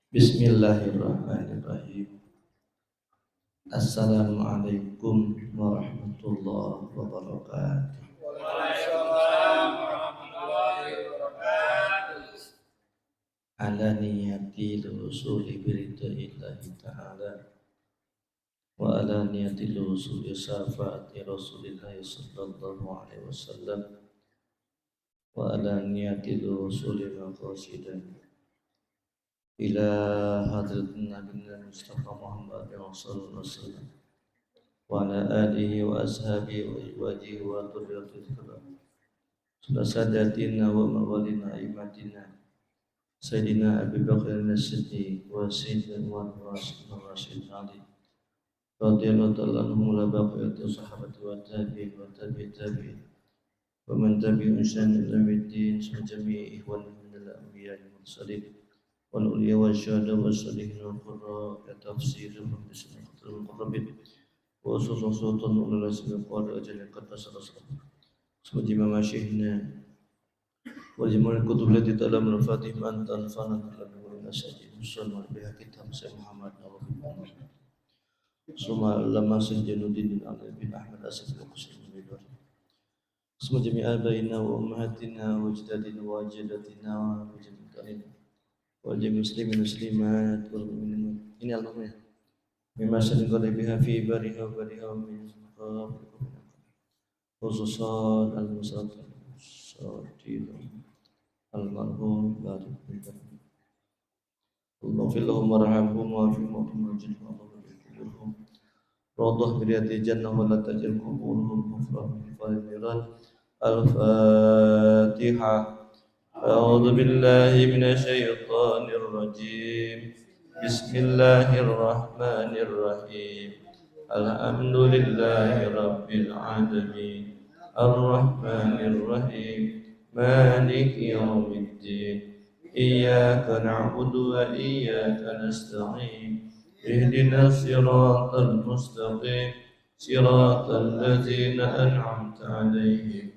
Bismillahirrahmanirrahim. Assalamualaikum warahmatullahi wabarakatuh. Waalaikumsalam warahmatullahi wabarakatuh. Ala niyati lusuli biridaillahi ta'ala wa ala niyati lusuli syafaati rasulillahi sallallahu alaihi wasallam wa ala niyati lusuli maqasidan ila hadratin nabiyina Mustafa Muhammad sallallahu alaihi wasallam wa ala alihi wa ashabihi wa izwajihi wa dhurriyyatihi Sadatina wa mawalina imatina Sayyidina Abi Bakr as-Siddiq wa Sayyidina Rasul Ali radhiyallahu ta'ala anhum la baqiyatu sahabati wa tabi'in wa tabi'in wa man tabi'un ihsan ila yaumiddin wa jami'i ikhwan min al-anbiya wal mursalin wal awliya wa syuhada wa salihin wa qurra ya tafsir wa bismillahil muqarrabin wa sultan ulul azmi qara ajal qatas rasul semuji masyihna wajibul kutub lati ta'lam al-fatih man tanfana al-nurul nasajid musallam biha kitab Sayyid Muhammad Nawawi Suma lama Januddin Ali bin Ahmad Asif al-Qusim al-Bidwar Semua jami'a abaina wa ummahatina wa ajdadina wa ajdatina wa jami'in wa jami'in muslimin muslimat wal mu'minin. Ini albumnya. Mimma sanin qala biha fi bariha wa bariha min khususan al-musad al-sadid al-marhum barik Allah filahum warhamhum wa fi mawtum al-jannah wa Raudhah biriyati jannah wa la tajal kuburuhum kufran min faliran Al-Fatihah A'udzu billahi minasy syaithanir rajim Bismillahirrahmanirrahim Alhamdulillahi rabbil alamin Ar-Rahmanir Rahim Maliki yaumiddin Iyyaka na'budu wa iyyaka nasta'in اهدنا الصراط المستقيم صراط الذين أنعمت عليهم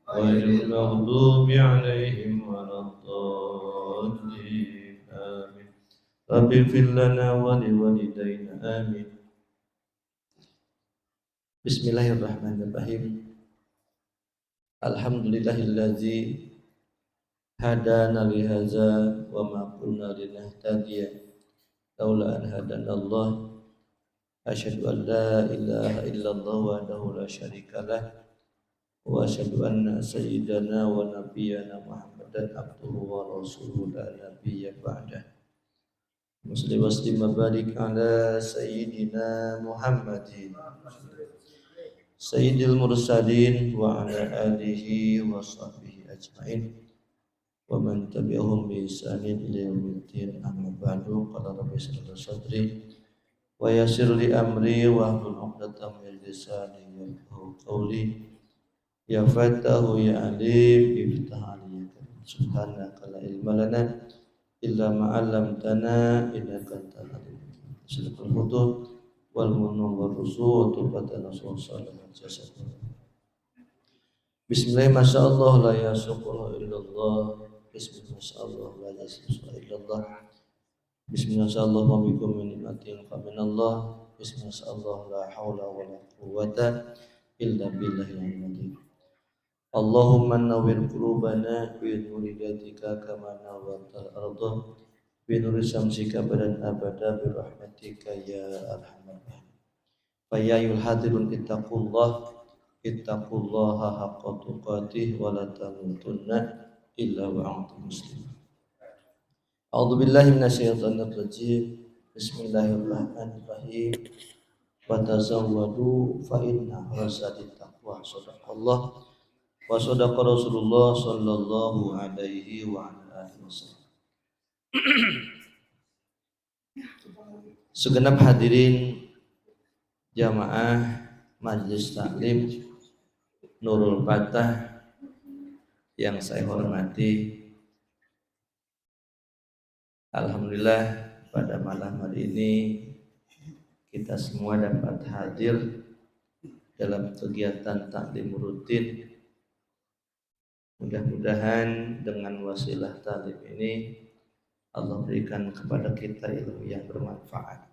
غير المغضوب عليهم ولا الضالين آمين رب اغفر لنا ولوالدينا آمين Bismillahirrahmanirrahim Alhamdulillahilladzi hadana lihaza wa ma kunna linahtadiya laula an hadanallah asyhadu an la ilaha illallah wahdahu la syarikalah wa asyhadu anna sayyidana wa nabiyyana Muhammadan abduhu wa rasuluhu la nabiyya ba'dah muslim barik ala sayyidina Muhammadin sayyidil mursalin wa ala alihi wa sahbihi ajma'in wa man tabi'ahum bi ihsanin ila yaumiddin amma ba'du qala rabbi shrah sadri wa yassir li amri wa hlul 'uqdatam min lisani yafqahu qawli ya fatahu ya alim iftah alayka subhanaka la ilma lana illa ma 'allamtana innaka antal alim hakim futuh wal munawwar rusul wa tubatan sallallahu jasad Bismillah masyaallah la yasuqu illallah Bismillah masyaallah la yasuqu illallah Bismillah masyaallah wa bikum min ni'matin faminallah Bismillah masyaallah la haula wa la quwwata illa billahil azim Allahumma nawwir qulubana bi nuri hidaytika kama nawwartal arda bi nuri syamsika badan abada bi rahmatika ya arhamar rahimin fa ya ayyuhal hadirun ittaqullaha haqqa tuqatih wa la tamutunna illa wa antum muslimun. A'udzu billahi minasyaitonir rajim. Bismillahirrahmanirrahim. Wa tazawwadu fa inna khairat taqwa. Sadaqallah wa sadaqa Rasulullah sallallahu alaihi wa ala alihi wasallam. Segenap hadirin jamaah Majelis Taklim Nurul Fatah yang saya hormati, alhamdulillah pada malam hari ini kita semua dapat hadir dalam kegiatan taklim rutin. Mudah-mudahan dengan wasilah taklim ini Allah berikan kepada kita ilmu yang bermanfaat.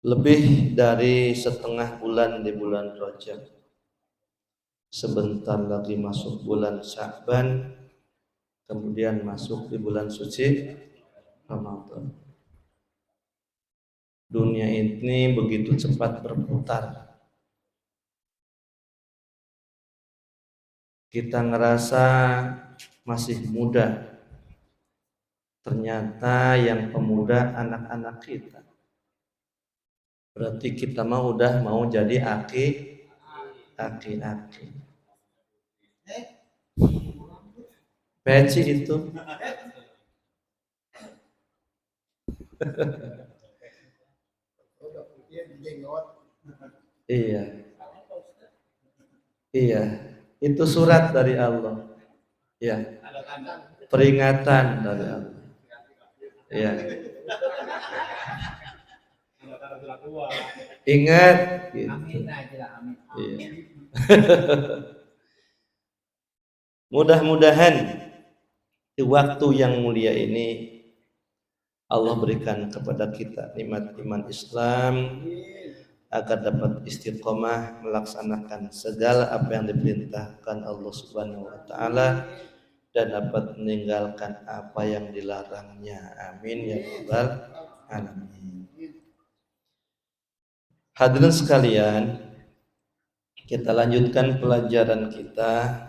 Lebih dari setengah bulan di bulan Rajab. Sebentar lagi masuk bulan Sya'ban, kemudian masuk di bulan suci Ramadan. Dunia ini begitu cepat berputar. Kita ngerasa masih muda. Ternyata yang pemuda anak-anak kita. Berarti kita udah mau jadi aki-aki. Peci itu. Iya. Iya. Itu surat dari Allah. Ya. Peringatan dari Allah. Iya. Ingat gitu. Iya. Mudah-mudahan di waktu yang mulia ini Allah berikan kepada kita nikmat iman Islam agar dapat istiqomah melaksanakan segala apa yang diperintahkan Allah Subhanahu wa taala dan dapat meninggalkan apa yang dilarangnya. Amin ya rabbal alamin. Hadirin sekalian, kita lanjutkan pelajaran kita.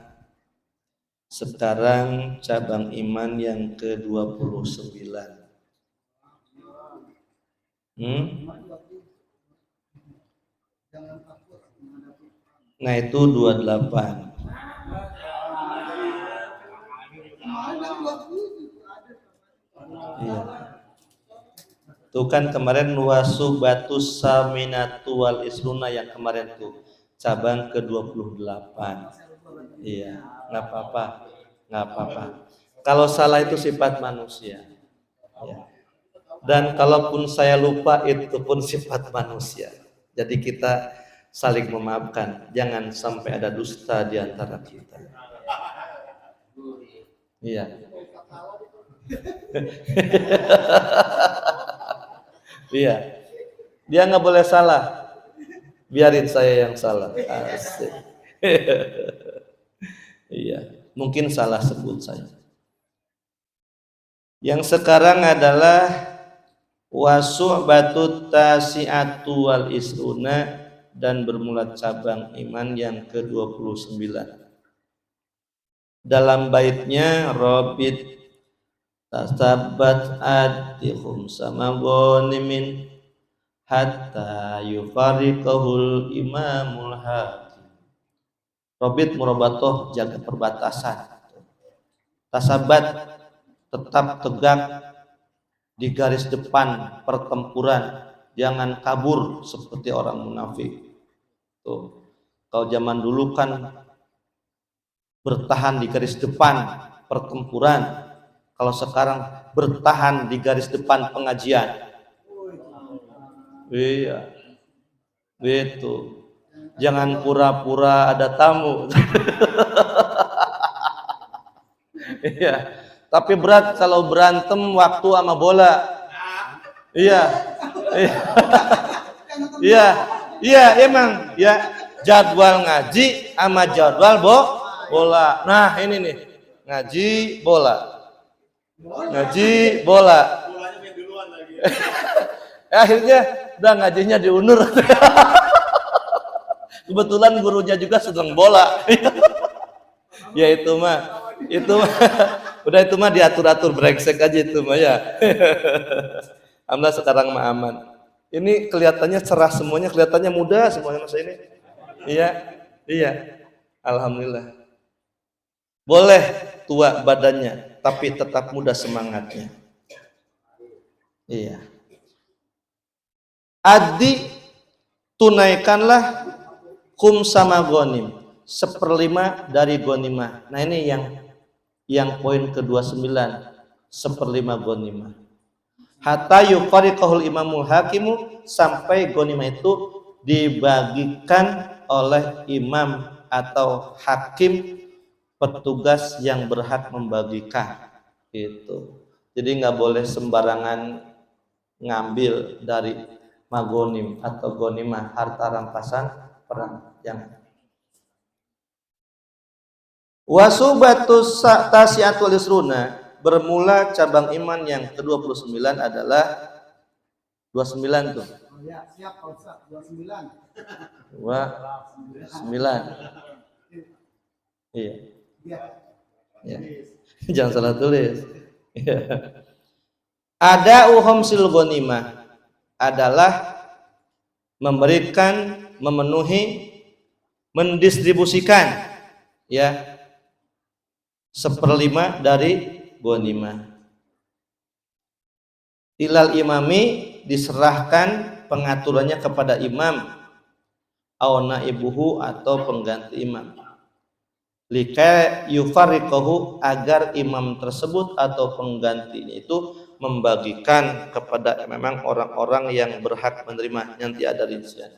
Sekarang cabang iman yang ke-29. Nah itu 28. Iya. Tuh kan kemarin wasubatus saminatu wal isruna yang kemarin tuh cabang ke-28. Iya, nggak apa-apa. Kalau salah itu sifat manusia. Ya. Dan kalaupun saya lupa itu pun sifat manusia. Jadi kita saling memaafkan, jangan sampai ada dusta di antara kita. Iya. Iya. Dia nggak boleh salah. Biarin saya yang salah. Asik. Iya, mungkin salah sebut saya. Yang sekarang adalah wasu'batut tasi'atu wal isruna dan bermula cabang iman yang ke-29. Dalam baitnya Rabbit tasabbat adihum sama ghanimin hatta yufariqahul imamul hakim. Rabbit murabatoh jaga perbatasan. Tasabbat tetap tegak di garis depan pertempuran, jangan kabur seperti orang munafik. Tuh. Kalau zaman dulu kan bertahan di garis depan pertempuran, kalau sekarang bertahan di garis depan pengajian. Iya, gitu. Jangan pura-pura ada tamu. Iya, tapi berat kalau berantem waktu sama bola. Iya, iya, emang ya jadwal ngaji sama jadwal bola. Nah ini nih ngaji bola. Akhirnya udah ngajinya diundur. Kebetulan gurunya juga sedang bola. Ya itu mah udah itu mah diatur-atur brengsek aja itu mah ya. Alhamdulillah sekarang mah aman. Ini kelihatannya cerah semuanya, kelihatannya muda semuanya masa ini. Iya. Alhamdulillah. Boleh tua badannya, tapi tetap muda semangatnya. Iya. Adi tunaikanlah sama ghanim 1/5 dari ghanimah. Nah ini yang poin ke-29, 1/5 ghanimah. Hatta yufariqahul imamul hakimu, sampai ghanimah itu dibagikan oleh imam atau hakim petugas yang berhak membagikan gitu. Jadi nggak boleh sembarangan ngambil dari magonim atau gonimah, harta rampasan perang. Yang wasubatus tasiatul isruna, bermula cabang iman yang ke-29 adalah 29 tuh. Oh ya, siap Pak Ustaz, 29. 29. Iya. Iya. Ya. Jangan salah tulis. Ada uhomsil ghanimah adalah memberikan, memenuhi, mendistribusikan ya 1/5 dari ghanimah. Ilal imami, diserahkan pengaturannya kepada imam, au naibuhu, atau pengganti imam. Lika yufariqahu, agar imam tersebut atau penggantinya itu membagikan kepada memang orang-orang yang berhak menerima. Nanti ada rincian.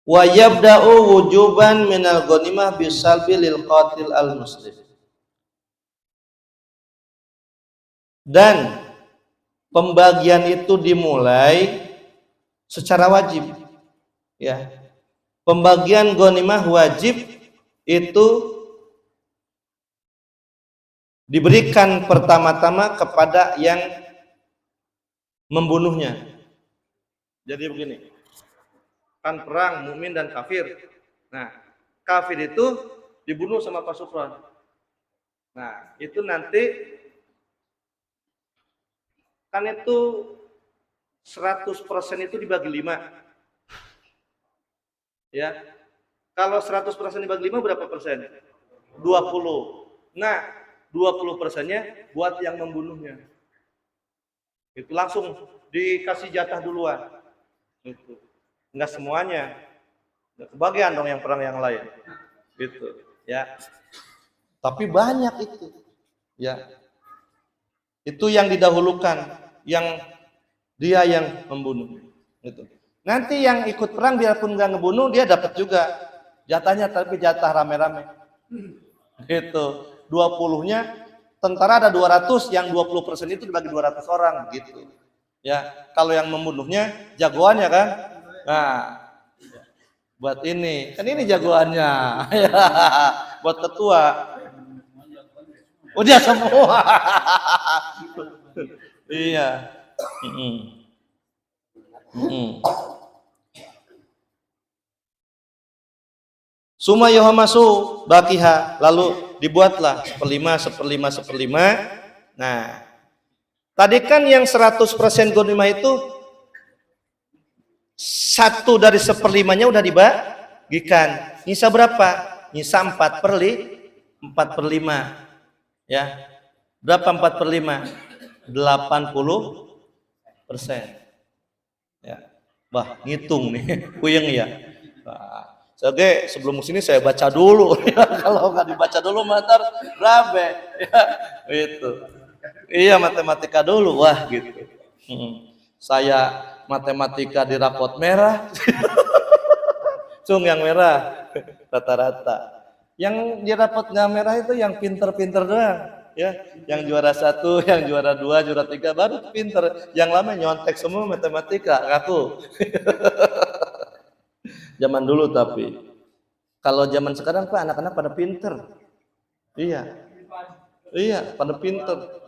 Wa yabda'u wujuban minal ghanimah bisalbi lil qatil al muslim. Dan pembagian itu dimulai secara wajib ya. Pembagian ghanimah wajib itu diberikan pertama-tama kepada yang membunuhnya. Jadi begini, kan perang mukmin dan kafir. Nah, kafir itu dibunuh sama pasukan. Nah, itu nanti kan itu 100% itu dibagi 5. Ya. Kalau 100% dibagi 5 berapa persen? 20. Nah, 20%-nya buat yang membunuhnya. Itu langsung dikasih jatah duluan. Itu. Enggak semuanya. Kebagian dong yang perang yang lain. Gitu, ya. Tapi banyak itu. Ya. Itu yang didahulukan, yang dia yang membunuh. Gitu. Nanti yang ikut perang biarpun nggak ngebunuh, dia dapat juga jatahnya, tapi jatah rame-rame. Gitu. 20-nya tentara ada 200, yang 20% itu dibagi 200 orang gitu. Ya, kalau yang membunuhnya jagoannya kan. Nah, buat ini, kan ini jagoannya. Buat ketua. Oh, dia semua. Iya. Suma yohamasu bakiha, lalu dibuatlah 1/5. Nah, tadi kan yang 100% ghanimah itu 1 dari 1/5-nya udah dibagikan. Nyisa berapa? Nyisa 4/5. Ya, berapa 4/5? 80%. Ya, bah ngitung nih, puyeng ya. Nah, oke, sebelum sini saya baca dulu. Kalau nggak dibaca dulu matar berapa? Ya, itu. Iya, matematika dulu, wah gitu. Saya matematika di rapot merah. Cung yang merah rata-rata. Yang di rapot nggak merah itu yang pinter-pinter doang, ya. Yang juara 1, yang juara 2, juara 3 baru pinter. Yang lama nyontek semua matematika, ngaku. Zaman dulu tapi. Kalau zaman sekarang Pak, anak-anak pada pinter. Iya. Iya, pada pinter.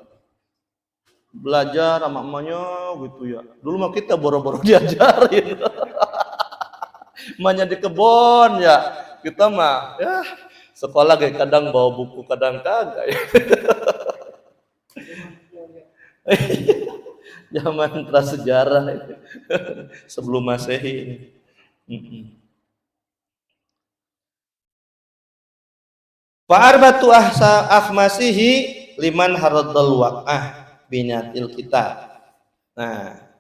Belajar sama emaknya gitu ya. Dulu mah kita boro-boro diajarin. Emaknya di kebon ya. Kita mah ya sekolah kayak kadang bawa buku, kadang kagak ya. Zaman prasejarah itu. Sebelum Masehi. Fa'arbatu ahmasihi liman haradul waq'ah binatil kitab. Nah,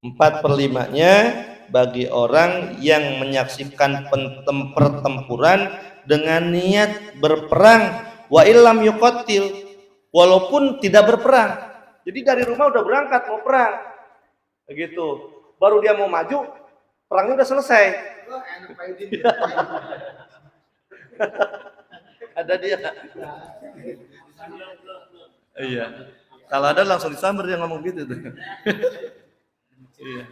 4/5-nya bagi orang yang menyaksikan pertempuran dengan niat berperang, wa illam yuqatil, walaupun tidak berperang. Jadi dari rumah udah berangkat mau perang. Begitu. Baru dia mau maju, perangnya udah selesai. Oh, enak Pak Yudin. Ada dia. Iya. Kalau ada langsung disamber dia ngomong gitu tuh. Iya.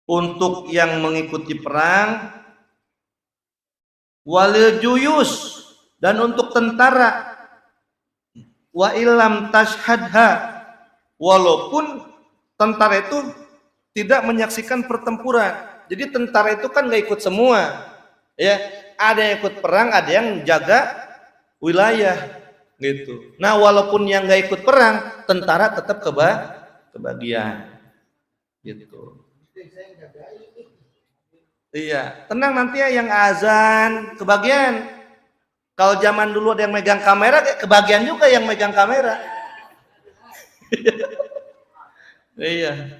Untuk yang mengikuti perang, walil juyus, dan untuk tentara, wa illam tashhadha, walaupun tentara itu tidak menyaksikan pertempuran. Jadi tentara itu kan nggak ikut semua, ya. Ada yang ikut perang, ada yang jaga wilayah, gitu. Nah, walaupun yang nggak ikut perang, tentara tetap kebagian, gitu. Iya, tenang nanti ya yang azan kebagian. Kalau zaman dulu ada yang megang kamera, kebagian juga yang megang kamera. Iya.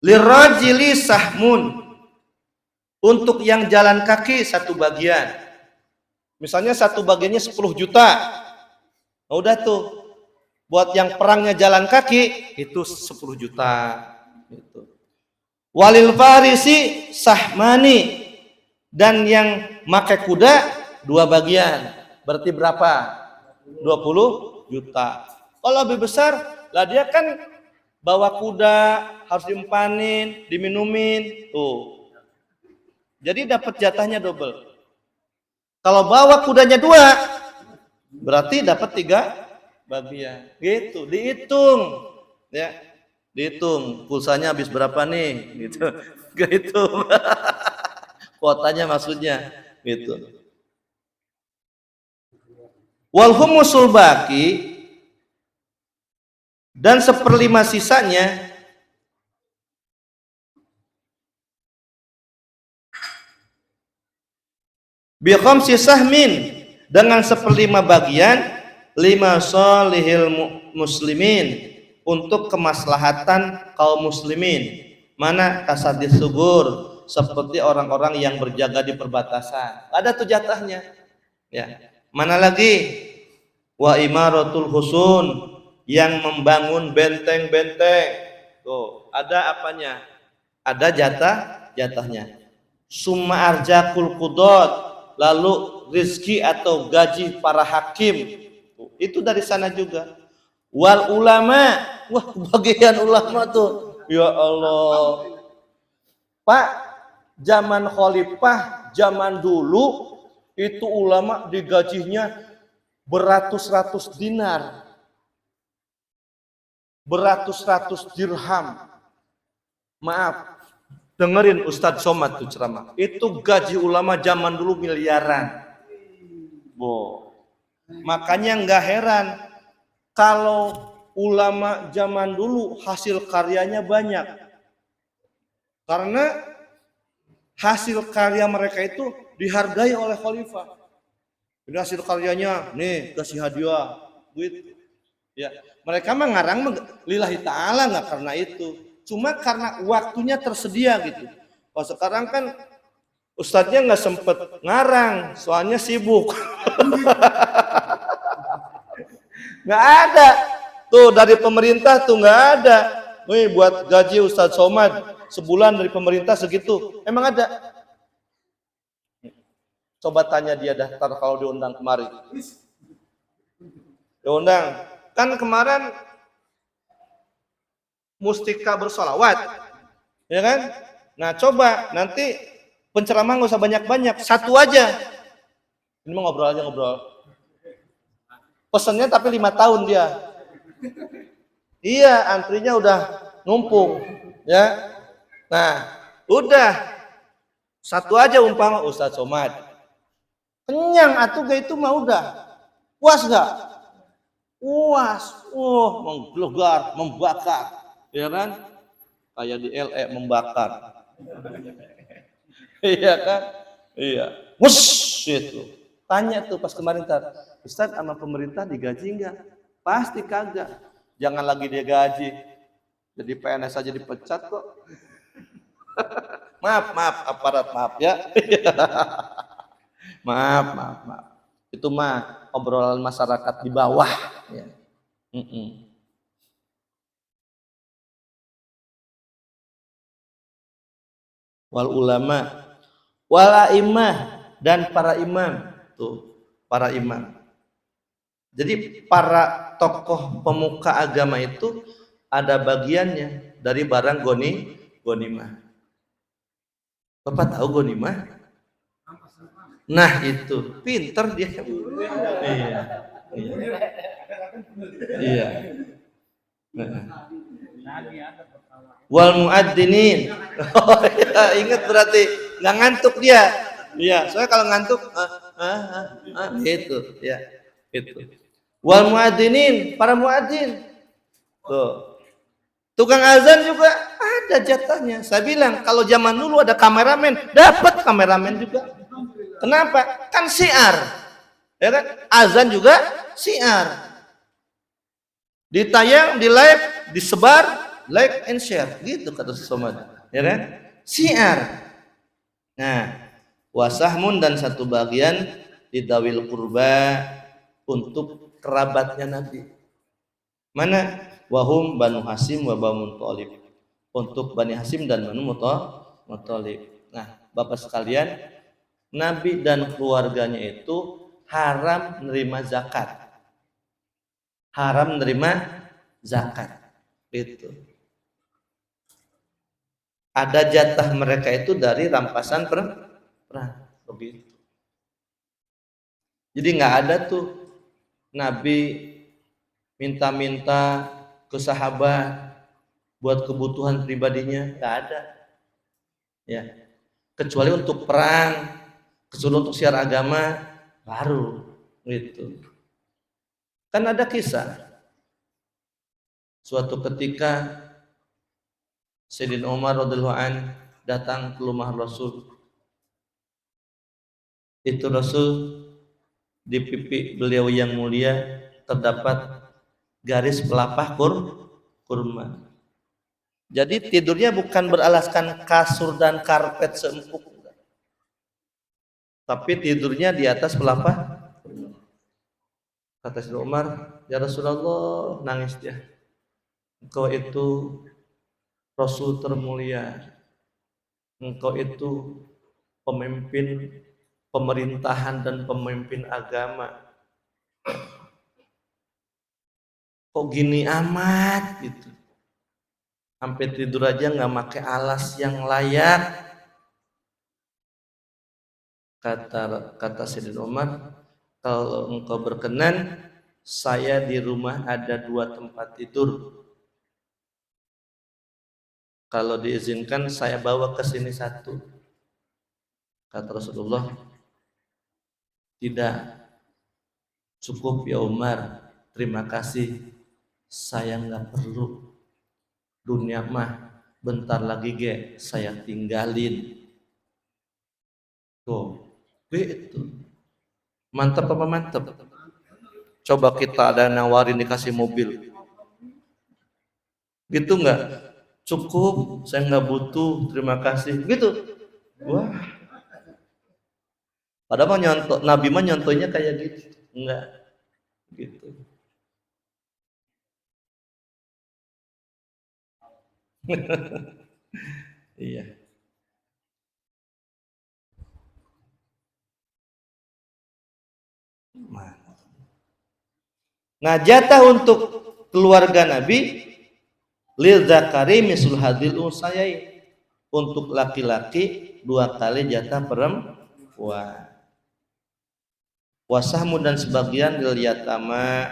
Lirajili sahmun, untuk yang jalan kaki satu bagian. Misalnya satu bagiannya 10 juta. Nah, udah tuh. Buat yang perangnya jalan kaki itu 10 juta gitu. Walil farisi sahmani, dan yang makai kuda 2 bagian. Berarti berapa? 20 juta. Kalau lebih besar, lah dia kan bawa kuda, harus diempanin, diminumin, tuh. Jadi dapat jatahnya double. Kalau bawa kudanya 2, berarti dapat 3 bagian. Gitu, dihitung. Ya. Dihitung pulsanya habis berapa nih, gitu. Gitu. Kuotanya maksudnya, gitu. Wal humusul baqi, dan 1/5 sisanya bi khamsi sahmin, dengan 1/5 bagian lima sholihil muslimin, untuk kemaslahatan kaum muslimin. Mana kasadis sugur, seperti orang-orang yang berjaga di perbatasan. Ada tuh jatahnya. Ya. Mana lagi? Wa imaratul husun, yang membangun benteng-benteng. Tuh, ada apanya? Ada jatahnya. Summa arjakul qudot, lalu rizki atau gaji para hakim. Itu dari sana juga. Wal ulama, wah bagian ulama tuh. Ya Allah. Pak, zaman khalifah, zaman dulu itu ulama digajinya beratus-ratus dinar, beratus-ratus dirham. Maaf, dengerin Ustadz Somad tuh ceramah. Itu gaji ulama zaman dulu miliaran. Makanya nggak heran kalau ulama zaman dulu hasil karyanya banyak. Karena hasil karya mereka itu dihargai oleh khalifah. Ini hasil karyanya, nih kasih hadiah, gitu. Ya, mereka mah ngarang lillahi ta'ala nggak karena itu, cuma karena waktunya tersedia gitu. Kalau sekarang kan ustadznya nggak sempet ngarang, soalnya sibuk. Nggak ada tuh dari pemerintah tuh, nggak ada. Nih buat gaji Ustadz Somad sebulan dari pemerintah segitu, emang ada? Coba tanya dia daftar kalau diundang kemari. Diundang. Kan kemarin mustika bersolawat, ya kan? Nah coba nanti penceramah nggak usah banyak-banyak, satu aja. Ini mau ngobrol aja ngobrol. Pesennya tapi 5 tahun dia. Iya, antrinya udah numpuk, ya. Nah, udah satu aja umpama Ustadz Somad. Kenyang atuh gak itu mah udah. Puas gak? Puas. Menggelegar, membakar. Ya kan? Kayak di LE membakar. Iya kan? Iya. Wush itu. Tanya tuh pas kemarin Ustadz sama pemerintah digaji enggak? Pasti kagak. Jangan lagi dia gaji. Jadi PNS aja dipecat kok. Maaf aparat, maaf ya. maaf. Itu mah obrolan masyarakat di bawah ya. Wal ulama wala imah dan para imam. Tuh, para imam. Jadi para tokoh pemuka agama itu ada bagiannya dari barang gonimah. Bapak tahu gonimah? Nah itu, pinter dia. Iya. Wal muadzinin. Oh, ya, ingat berarti nggak ngantuk dia. Iya, soalnya kalau ngantuk gitu, ya. Itu. Wal muadzinin, para muadzin. Tuh. Tukang azan juga ada jatahnya. Saya bilang kalau zaman dulu ada kameramen, dapat kameramen juga. Kenapa? Kan syiar. Ya kan? Azan juga syiar. Ditayang, di live, disebar, like and share. Gitu kata Somad. Ya kan? Syiar. Nah, wasahmun dan satu bagian didawil kurba untuk kerabatnya Nabi. Mana? Wahum Banu Hasim wa Banu Muthalib. Untuk Bani Hasim dan Banu Muthalib. Nah, Bapak sekalian, Nabi dan keluarganya itu haram menerima zakat. Haram menerima zakat. Itu. Ada jatah mereka itu dari rampasan perang. Begitu. Jadi nggak ada tuh Nabi minta-minta ke sahabat buat kebutuhan pribadinya, nggak ada. Ya, kecuali untuk perang, kecuali untuk syiar agama, baru gitu. Kan ada kisah suatu ketika Sayyidina Umar radhiyallahu an datang ke rumah Rasul. Itu Rasul di pipi beliau yang mulia terdapat garis pelapah kurma. Jadi tidurnya bukan beralaskan kasur dan karpet seempuk, tapi tidurnya di atas pelapah. Kata Sayyidina Umar, ya Rasulullah, nangis dia. Engkau itu Rasul termulia. Engkau itu pemimpin pemerintahan dan pemimpin agama. Kok gini amat gitu. Sampai tidur aja nggak pakai alas yang layak. Kata Sayyidina Umar, kalau engkau berkenan, saya di rumah ada 2 tempat tidur. Kalau diizinkan saya bawa ke sini 1. Kata Rasulullah, tidak, cukup ya Umar, terima kasih, saya nggak perlu. Dunia mah bentar lagi saya tinggalin. Tuh, itu mantap apa mantap? Coba kita ada nawarin dikasih mobil, gitu nggak? Cukup, saya nggak butuh, terima kasih, gitu. Wah, padahal nyontok, Nabi mah nyontohnya kayak gitu, enggak, gitu. Iya. Nah, jatah untuk keluarga Nabi lil zakari misul hadil unsayai, untuk laki-laki 2 kali jatah perempuan. Wasahmu dan sebagian lil yatama,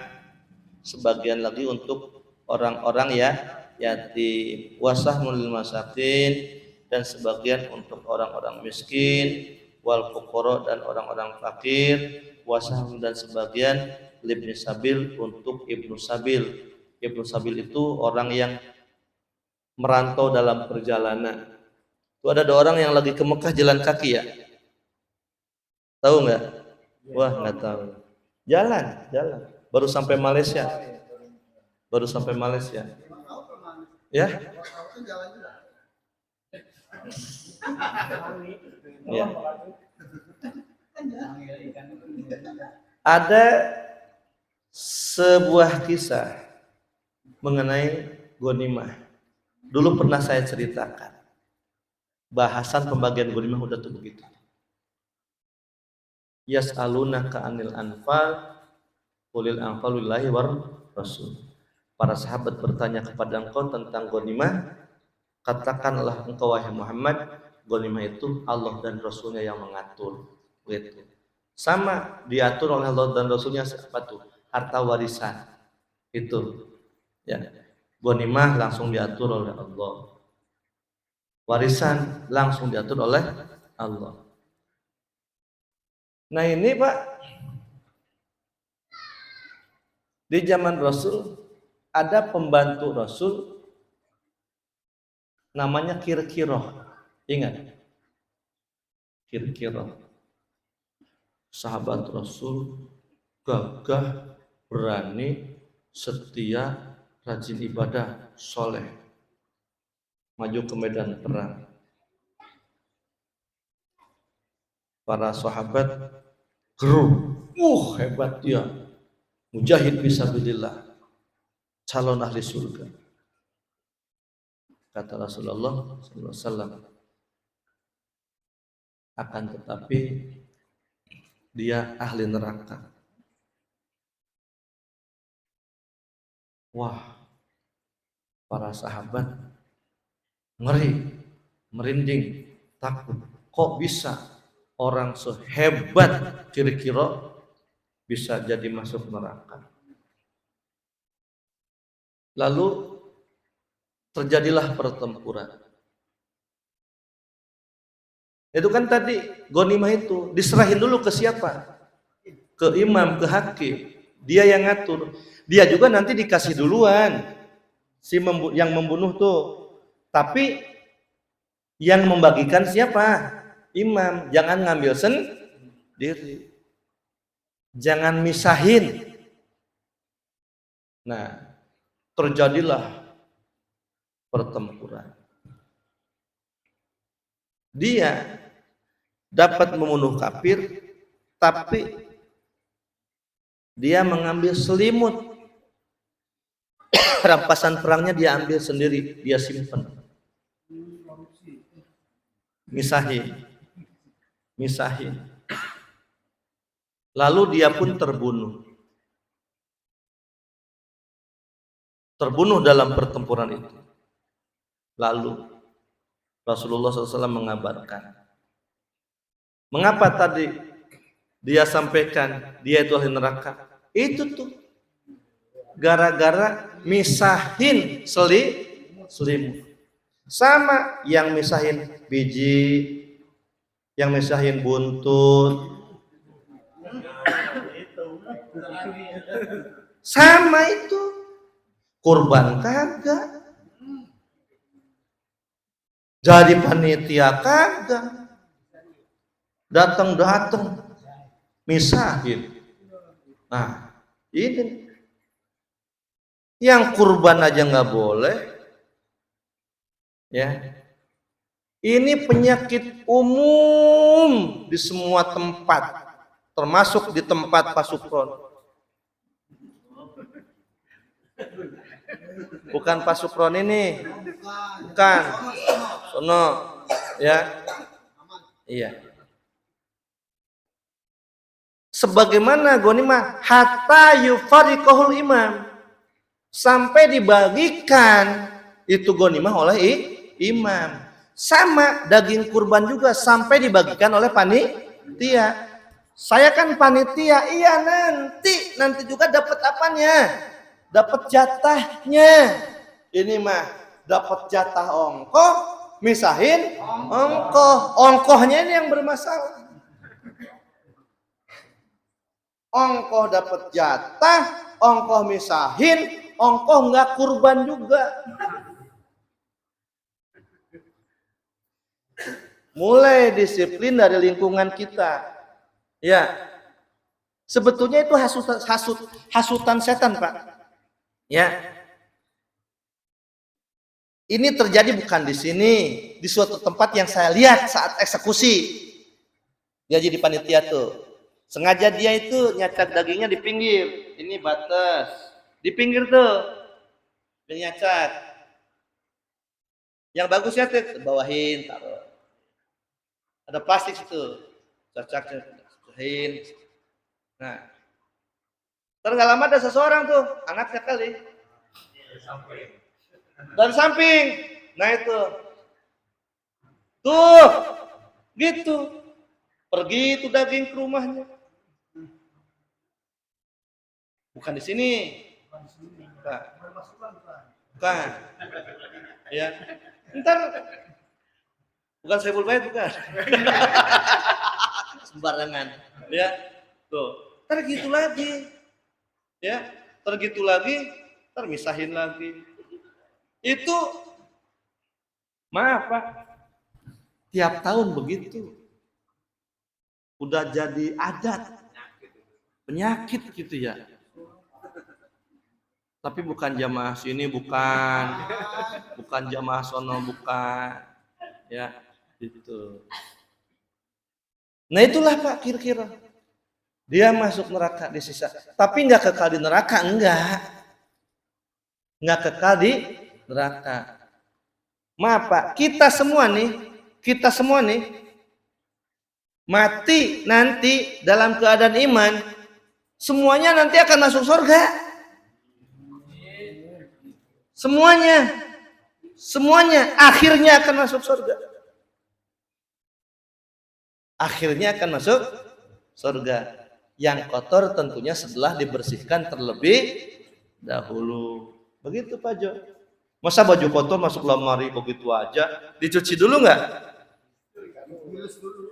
sebagian lagi untuk orang-orang ya yatim. Wasahmu lil masakin, dan sebagian untuk orang-orang miskin. Wal fuqara, dan orang-orang fakir. Wasahmu dan sebagian libni sabil, untuk ibnu sabil. Ibnu sabil itu orang yang merantau dalam perjalanan. Itu ada 2 orang yang lagi ke Mekah jalan kaki ya. Tahu nggak? Wah, nggak tahu. Jalan. Baru sampai Malaysia. Ya? Ya. Ada sebuah kisah mengenai ghanimah. Dulu pernah saya ceritakan. Bahasan pembagian ghanimah udah tuh begitu. Yas'alunaka 'anil anfal qulil anfalu lillahi war rasul. Para sahabat bertanya kepada engkau tentang ghanimah, katakanlah engkau wahai Muhammad, ghanimah itu Allah dan Rasulnya yang mengatur. Gitu. Sama diatur oleh Allah dan Rasulnya apa tuh? Harta warisan. Itu. Ya. Ghanimah langsung diatur oleh Allah. Warisan langsung diatur oleh Allah. Nah ini Pak, di zaman Rasul ada pembantu Rasul namanya Kirkiroh. Ingat? Kirkiroh. Sahabat Rasul, gagah, berani, setia, rajin ibadah, soleh. Maju ke medan perang. Para sahabat geru, hebat dia, mujahid fisabilillah, calon ahli surga. Kata Rasulullah SAW, akan tetapi dia ahli neraka. Wah, para sahabat ngeri, merinding, takut. Kok bisa orang sehebat kira-kira bisa jadi masuk neraka? Lalu terjadilah pertempuran. Itu kan tadi ghanimah itu diserahin dulu ke siapa? Ke imam, ke hakim. Dia yang ngatur. Dia juga nanti dikasih duluan yang membunuh tuh. Tapi yang membagikan siapa? Imam. Jangan ngambil sendiri. Jangan misahin. Nah, terjadilah pertempuran. Dia dapat membunuh kafir, tapi dia mengambil selimut. Rampasan perangnya dia ambil sendiri, dia simpan. Misahin. Lalu dia pun terbunuh. Terbunuh dalam pertempuran itu. Lalu Rasulullah SAW mengabarkan, mengapa tadi dia sampaikan dia itu ahli neraka? Itu tuh gara-gara misahin selimut. Sama yang misahin biji, yang misahin buntut. Sama itu. Kurban kagak. Jadi panitia kagak. Datang misahin. Nah, ini yang kurban aja nggak boleh. Ya. Ini penyakit umum di semua tempat, termasuk di tempat Pak Supron. Bukan Pak Supron ini. Bukan. Sono. Ya. Iya. Sebagaimana ghanimah hatta yufariqahul imam, sampai dibagikan itu ghanimah oleh imam. Sama daging kurban juga sampai dibagikan oleh panitia. Saya kan panitia, iya nanti juga dapat apanya? Dapat jatahnya. Ini mah dapat jatah ongkoh, misahin ongkoh. Ongkohnya ini yang bermasalah. Ongkoh dapat jatah, ongkoh misahin, ongkoh nggak kurban juga. Mulai disiplin dari lingkungan kita. Ya. Sebetulnya itu hasutan setan, Pak. Ya. Ini terjadi bukan di sini, di suatu tempat yang saya lihat saat eksekusi. Dia jadi panitia tuh. Sengaja dia itu nyacat dagingnya di pinggir. Ini batas. Di pinggir tuh. Dia nyacat. Yang bagusnya tuh bawahin, taruh. Ada plastik situ. Cacakin. Nah. Terus gak lama ada seseorang tuh, anaknya kali. Dari samping. Nah itu. Tuh. Gitu. Pergi itu daging ke rumahnya. Bukan di sini. Bukan. Ya. Ntar bukan Saiful Bait, bukan. Sembarangan. Ya. Tuh. Ntar gitu lagi. Ya. Ntar gitu lagi. Ntar misahin lagi. Itu maaf Pak. Tiap tahun begitu. Udah jadi adat, penyakit gitu ya. Tapi bukan jamaah sini, bukan jamaah sono, bukan, ya gitu. Nah itulah Pak kira-kira. Dia masuk neraka di sisa, tapi nggak kekal di neraka, nggak kekal di neraka. Maaf Pak, kita semua nih. Mati nanti dalam keadaan iman, semuanya nanti akan masuk surga. Semuanya akhirnya akan masuk surga. Akhirnya akan masuk surga. Yang kotor tentunya setelah dibersihkan terlebih dahulu. Begitu Pak Jo. Masa baju kotor masuk lemari begitu aja? Dicuci dulu nggak?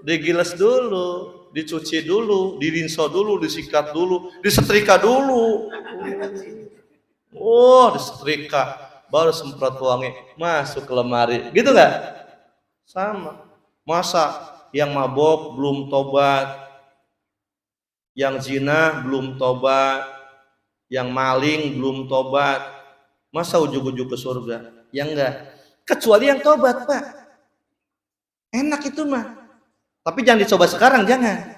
Digiles dulu, dicuci dulu, dirinso dulu, disikat dulu, disetrika dulu. Oh, disetrika, baru semprot wangi, masuk ke lemari. Gitu nggak? Sama. Masa yang mabok belum tobat, yang zina belum tobat, yang maling belum tobat, masa ujug-ujug ke surga? Ya enggak. Kecuali yang tobat Pak. Enak itu mah. Tapi jangan dicoba sekarang, jangan.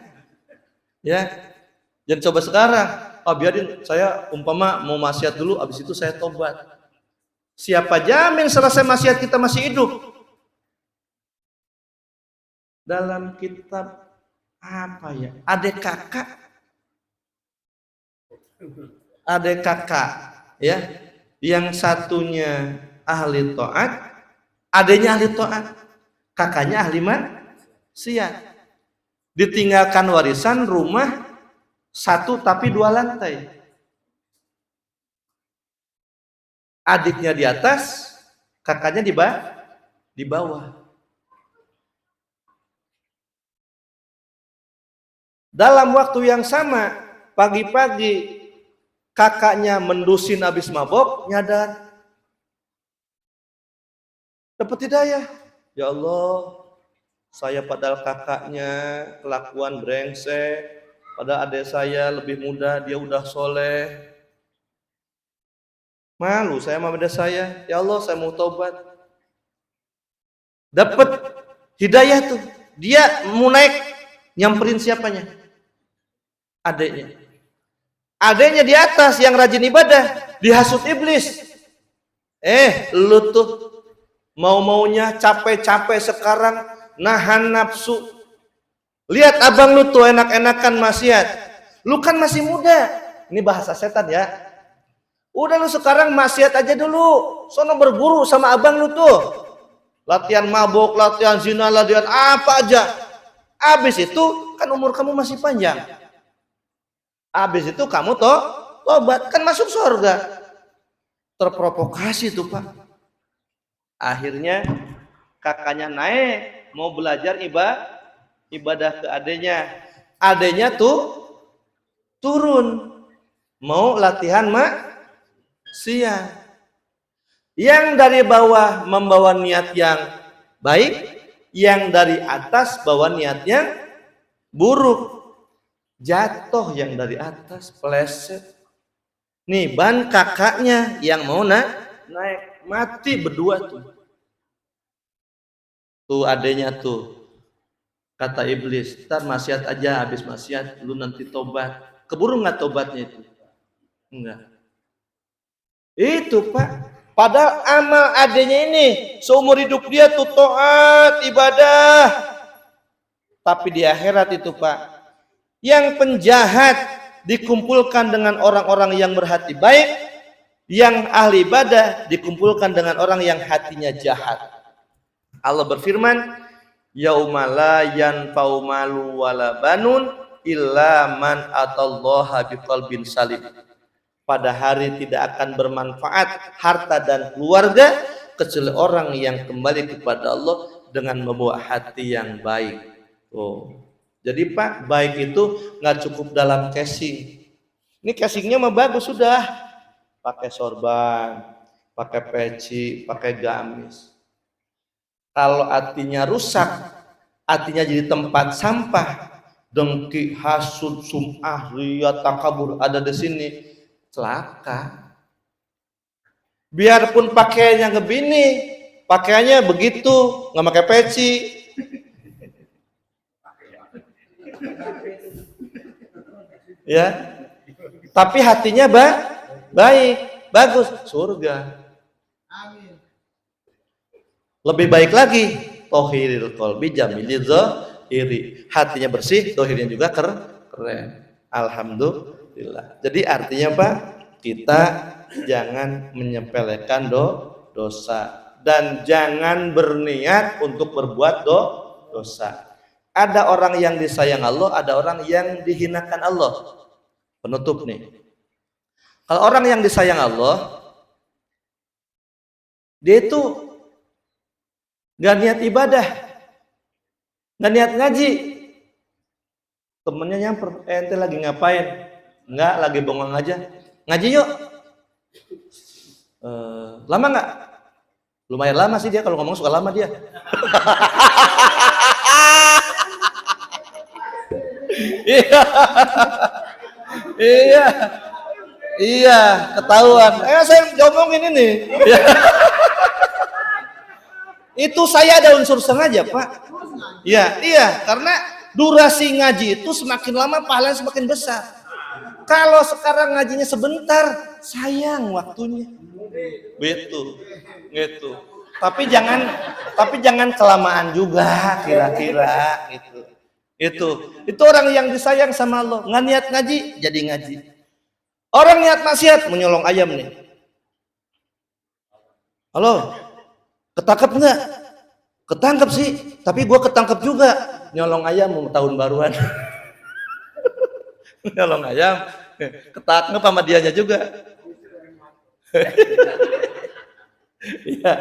Ya. Jangan coba sekarang. Biarin saya umpama mau maksiat dulu, habis itu saya tobat. Siapa jamin selesai maksiat kita masih hidup? Dalam kitab apa ya? Adik kakak ya. Yang satunya ahli taat, adanya ahli taat, kakaknya ahli maksiat. Ditinggalkan warisan rumah satu tapi 2 lantai. Adiknya di atas, kakaknya di bawah. Dalam waktu yang sama, pagi-pagi kakaknya mendusin habis mabok, nyadar. Dapat hidayah. Ya Allah, saya padahal kakaknya kelakuan brengsek, padahal adik saya lebih muda, dia udah soleh. Malu saya sama adik saya. Ya Allah, saya mau tobat. Dapat hidayah tuh. Dia mau naik, nyamperin siapanya? Adiknya. Adiknya di atas yang rajin ibadah, dihasut iblis. Lu tuh mau-maunya capek-capek sekarang nahan nafsu. Lihat abang lu tuh enak-enakan maksiat. Lu kan masih muda. Ini bahasa setan ya. Udah lu sekarang maksiat aja dulu. Sono berguru sama abang lu tuh. Latihan mabok, latihan zina, latihan apa aja. Habis itu kan umur kamu masih panjang. Habis itu kamu tobat, kan masuk surga. Terprovokasi tuh Pak. Akhirnya kakaknya naik mau belajar ibadah ke adenya. Adenya tuh turun mau latihan maksiat. Yang dari bawah membawa niat yang baik, yang dari atas bawa niat yang buruk. Jatuh yang dari atas, pleset. Nih ban kakaknya yang mau naik, mati berdua tuh. Tuh adanya tuh, kata iblis, ntar maksiat aja, habis maksiat lu nanti tobat. Keburu nggak tobatnya itu? Enggak. Itu Pak, padahal amal adanya ini seumur hidup dia tuh taat ibadah. Tapi di akhirat itu Pak, yang penjahat dikumpulkan dengan orang-orang yang berhati baik, yang ahli ibadah dikumpulkan dengan orang yang hatinya jahat. Allah berfirman, yauma la yanfa'u malu wala banun illa man atallaha biqalbin salim. Pada hari tidak akan bermanfaat harta dan keluarga kecuali orang yang kembali kepada Allah dengan membawa hati yang baik. Oh, jadi Pak, baik itu nggak cukup dalam casing. Ini casingnya mah bagus sudah, pakai sorban, pakai peci, pakai gamis. Kalau hatinya rusak, hatinya jadi tempat sampah, dengki, hasud, sum'ah, riya, takabur ada di sini, celaka. Biarpun pakaiannya ngebini, pakaiannya begitu, nggak pakai peci. Ya, tapi hatinya baik, bagus, surga. Amin. Lebih baik lagi, tohiril qalbi jamilil zahiri. Hatinya bersih, tohirnya juga keren. Alhamdulillah. Jadi artinya Pak, kita jangan menyepelekan dosa dan jangan berniat untuk berbuat dosa. Ada orang yang disayang Allah, ada orang yang dihinakan Allah. Penutup nih. Kalau orang yang disayang Allah, dia itu gak niat ibadah, gak niat ngaji. Temennya nyamper, ente lagi ngapain? Enggak, lagi bengong aja. Ngaji yuk. Lama nggak? Lumayan lama sih dia, kalau ngomong suka lama dia. Iya, iya, ketahuan. Saya ngomongin ini. Itu saya ada unsur sengaja Pak. Iya, karena durasi ngaji itu semakin lama pahalanya semakin besar. Kalau sekarang ngajinya sebentar, sayang waktunya. Gitu. Tapi jangan kelamaan juga kira-kira gitu. Itu orang yang disayang sama Allah, nggak niat ngaji jadi ngaji. Orang niat maksiat menyolong ayam nih. Halo, ketangkep nggak? Ketangkep sih, tapi gua ketangkep juga nyolong ayam mau tahun baruan. Nyolong ayam, ketangkep sama dianya juga. Ya.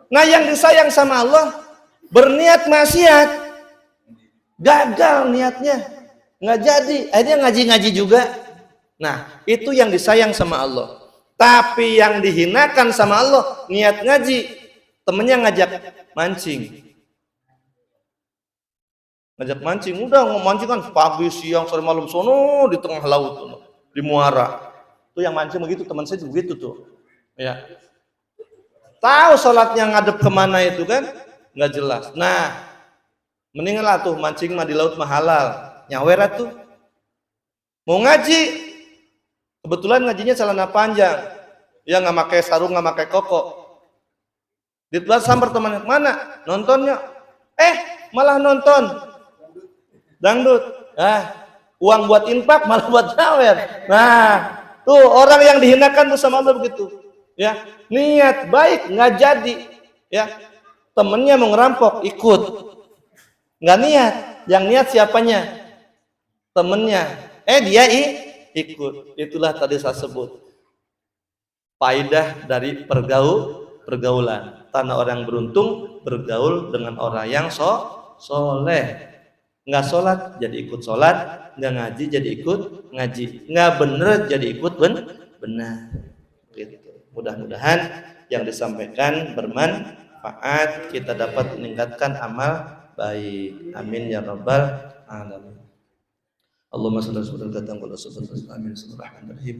Nah yang disayang sama Allah berniat maksiat, gagal niatnya, nggak jadi, akhirnya ngaji-ngaji juga. Nah itu yang disayang sama Allah. Tapi yang dihinakan sama Allah, niat ngaji, temennya ngajak mancing. Udah mancing kan pagi, siang, sore, malam, sono di tengah laut, di muara. Tuh yang mancing begitu, teman saya begitu tuh. Ya. Tahu sholatnya ngadep kemana itu kan? Nggak jelas. Nah, mendingan tuh mancing mah di laut mah halal. Nyawer tuh. Mau ngaji, kebetulan ngajinya celana panjang. Ya nggak pakai sarung, nggak pakai koko. Ditelan sambar temannya, mana? Nontonnya. Malah nonton dangdut. Uang buat infak malah buat nyawer. Nah, tuh orang yang dihinakan tuh sama Allah begitu. Ya, niat baik nggak jadi. Ya, temennya mau ngerampok ikut. Nggak niat. Yang niat siapanya? Temennya. Dia ikut. Itulah tadi saya sebut. Faidah dari pergaulan. Tanah orang beruntung bergaul dengan orang yang soleh. Nggak sholat jadi ikut sholat, nggak ngaji jadi ikut ngaji, nggak bener jadi ikut benar. Gitu. Mudah-mudahan yang disampaikan bermanfaat, kita dapat meningkatkan amal baik. Amin ya rabbal alamin. Allahumma shalli ala sayyidina Muhammad wa ala alihi.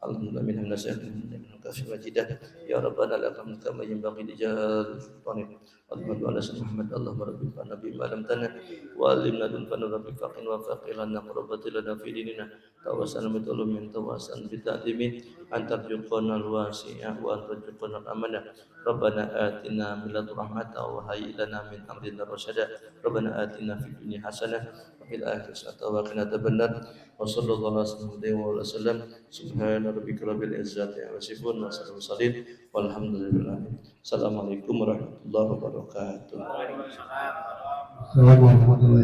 alhamdulillah min hamdasyahidin min kasih wajidah ya rabbana lakam kama yanbaghi li jalali sultanik Allahumma ala sayyidina Muhammad Allahumma rabbi fa nabi ma lam tana wa alimna dun fa rabbi faqin wa faqilan qurrati lana fi dinina tawassana bi min tawassan bi ta'limin antar juqana al-wasi'ah wa antar juqana al-amanah rabbana atina min ladunka rahmatan wa hayyi lana min amrina rasyada rabbana atina fid dunya hasanah wa fil akhirati hasanah wa qina adzabannar wa sallallahu alaihi wa sallam subhana rabbika rabbil izzati amma yasifun wa salamun mursalin walhamdulillah. Assalamualaikum warahmatullahi wabarakatuh. Assalamualaikum warahmatullahi